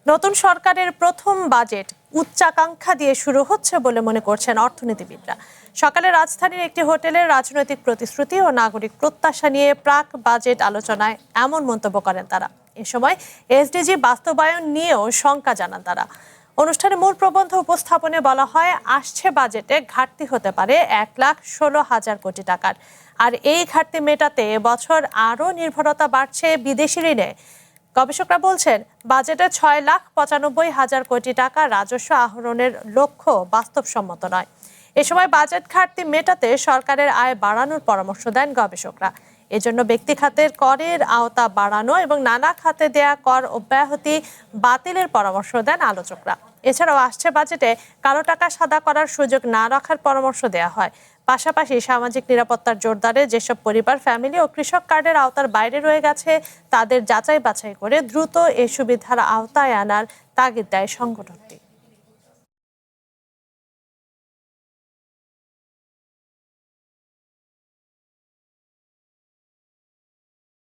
নতুন সরকারের প্রথম বাজেট উচ্চাকাঙ্ক্ষা দিয়ে শুরু হচ্ছে বলে মনে করছেন অর্থনীতিবিদরা। সকালে রাজধানীর একটি হোটেলের রাজনৈতিক প্রতিশ্রুতি ও নাগরিক প্রত্যাশা নিয়ে প্রাক বাজেট আলোচনায় এমন মন্তব্য করেন তারা। এ সময় এসডিজি বাস্তবায়ন নিয়েও শঙ্কা জানান তারা। অনুষ্ঠানে মূল প্রবন্ধ উপস্থাপনে বলা হয়, আসছে বাজেটে ঘাটতি হতে পারে 1,16,000 কোটি টাকার। আর এই ঘাটতি মেটাতে এবছর আরও নির্ভরতা বাড়ছে বিদেশি ঋণে। গবেষকরা বলছেন, বাজেটে 6,95,000 কোটি টাকা রাজস্ব আহরণের লক্ষ্য বাস্তবসম্মত নয়। এ সময় বাজেট ঘাটতি মেটাতে সরকারের আয় বাড়ানোর পরামর্শ দেন গবেষকরা। এজন্য ব্যক্তি খাতের করের আওতা বাড়ানো এবং নানা খাতে দেয়া কর অব্যাহতি বাতিলের পরামর্শ দেন আলোচকরা। এছাড়াও আসছে বাজেটে কালো টাকা সাদা করার সুযোগ না রাখার পরামর্শ দেওয়া হয়। পাশাপাশি সামাজিক নিরাপত্তার জোরদারে যেসব পরিবার ফ্যামিলি ও কৃষক কার্ডের আওতার বাইরে রয়ে গেছে তাদের যাচাই বাছাই করে দ্রুত এই সুবিধার আওতায় আনার তাগিদ দেয় সংগঠনটি।